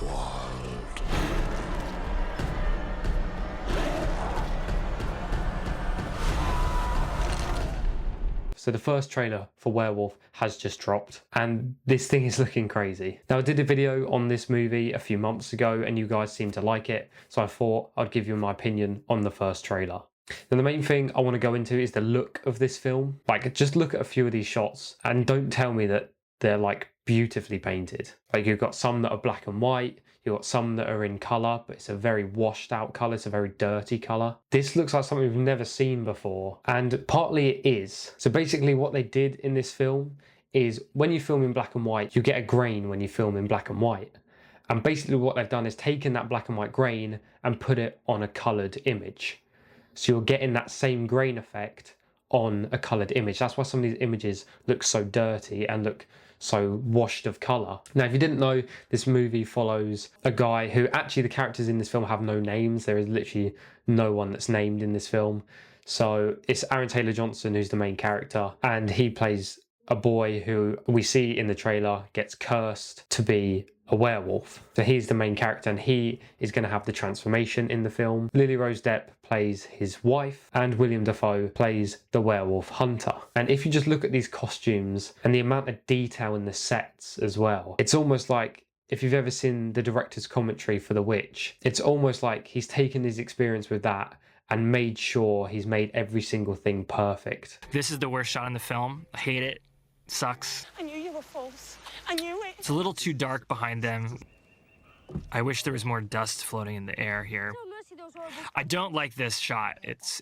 world. So the first trailer for Werewolf has just dropped and this thing is looking crazy. Now I did a video on this movie a few months ago and you guys seemed to like it, so I thought I'd give you my opinion on the first trailer. Now the main thing I want to go into is the look of this film. Like, just look at a few of these shots and don't tell me that they're like beautifully painted. Like, you've got some that are black and white, you've got some that are in colour, but it's a very washed out colour, it's a very dirty colour. This looks like something we've never seen before, and partly it is. So basically what they did in this film is, when you film in black and white, you get a grain when you film in black and white. And basically what they've done is taken that black and white grain and put it on a coloured image. So you're getting that same grain effect on a coloured image. That's why some of these images look so dirty and look so washed of colour. Now, if you didn't know, this movie follows a guy who, actually the characters in this film have no names. There is literally no one that's named in this film. So it's Aaron Taylor-Johnson who's the main character, and he plays a boy who we see in the trailer gets cursed to be a werewolf. So he's the main character and he is going to have the transformation in the film. Lily Rose Depp plays his wife and William Dafoe plays the werewolf hunter. And if you just look at these costumes and the amount of detail in the sets as well, it's almost like, if you've ever seen the director's commentary for The Witch, it's almost like he's taken his experience with that and made sure he's made every single thing perfect. This is the worst shot in the film. I hate it. Sucks. I knew you were false. I knew it. It's a little too dark behind them. I wish there was more dust floating in the air here. I don't like this shot. It's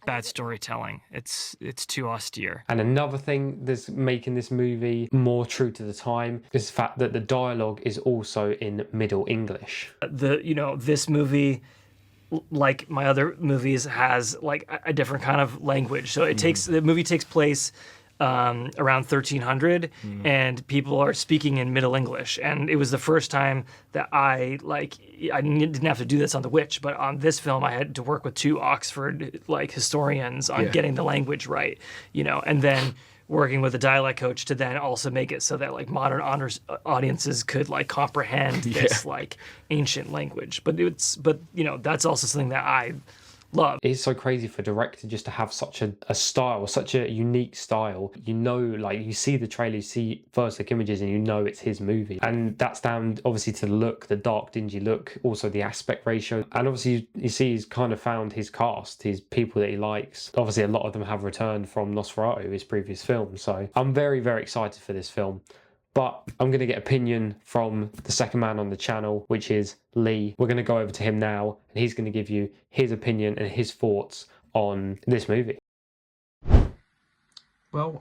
bad storytelling. It's too austere. And another thing that's making this movie more true to the time is the fact that the dialogue is also in Middle English. This movie, like my other movies, has like a different kind of language. So the movie takes place around 1300 and people are speaking in Middle English, and it was the first time that I didn't have to do this on The Witch, but on this film I had to work with two Oxford historians on getting the language right, and then working with a dialect coach to then also make it so that modern audiences could comprehend this ancient language. But that's also something that I love. It's so crazy for a director just to have such a style, such a unique style. You see the trailer, you see first look images, and you know it's his movie. And that's down obviously to the look, the dark, dingy look, also the aspect ratio. And obviously you see he's kind of found his cast, his people that he likes. Obviously a lot of them have returned from Nosferatu, his previous film. So I'm very, very excited for this film. But I'm going to get opinion from the second man on the channel, which is Lee. We're going to go over to him now, and he's going to give you his opinion and his thoughts on this movie. Well,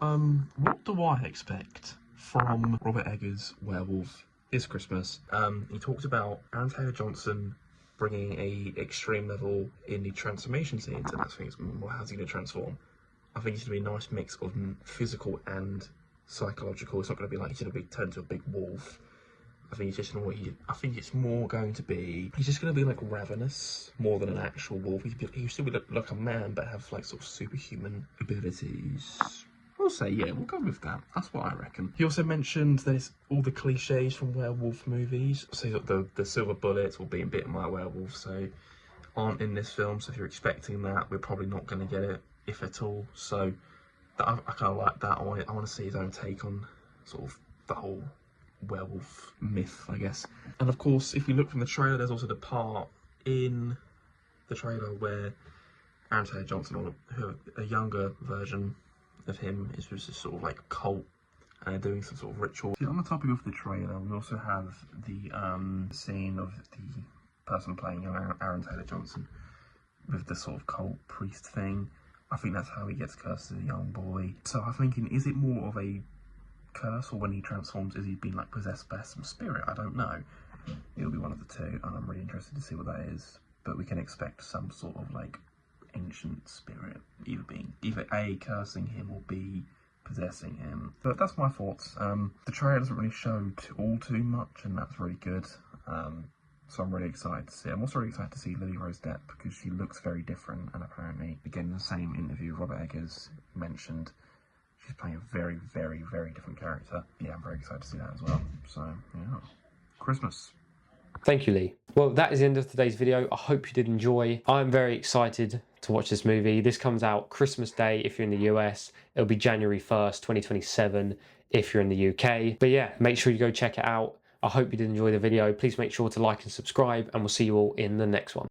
what do I expect from Robert Eggers' Werewolf This Christmas? He talked about Aaron Taylor-Johnson bringing a extreme level in the transformation scenes, and that's things. How's he going to transform? I think it's going to be a nice mix of physical and psychological. It's not going to be like he's going to be turned into a big wolf. I think it's more going to be, he's just going to be ravenous more than an actual wolf. He'll still be like a man, but have sort of superhuman abilities. We'll say, yeah, we'll go with that. That's what I reckon. He also mentioned that it's all the cliches from werewolf movies. So the silver bullets or being bitten by a werewolf, so aren't in this film. So if you're expecting that, we're probably not going to get it, if at all. So I kind of like that. I want to see his own take on sort of the whole werewolf myth, I guess. And of course, if we look from the trailer, there's also the part in the trailer where Aaron Taylor-Johnson, or a younger version of him, is just a sort of cult doing some sort of ritual. On the topic of the trailer, we also have the scene of the person playing Aaron Taylor-Johnson with the sort of cult priest thing. I think that's how he gets cursed as a young boy. So I'm thinking, is it more of a curse, or when he transforms, is he being possessed by some spirit? I don't know. It'll be one of the two, and I'm really interested to see what that is. But we can expect some sort of ancient spirit, either A, cursing him, or B, possessing him. But that's my thoughts. The trailer doesn't really show too much, and that's really good. So I'm really excited to see. I'm also really excited to see Lily Rose Depp, because she looks very different, and apparently, again, in the same interview Robert Eggers mentioned, she's playing a very, very, very different character. Yeah, I'm very excited to see that as well. So, yeah. Christmas. Thank you, Lee. Well, that is the end of today's video. I hope you did enjoy. I'm very excited to watch this movie. This comes out Christmas Day if you're in the US. It'll be January 1st, 2027 if you're in the UK. But yeah, make sure you go check it out. I hope you did enjoy the video. Please make sure to like and subscribe, and we'll see you all in the next one.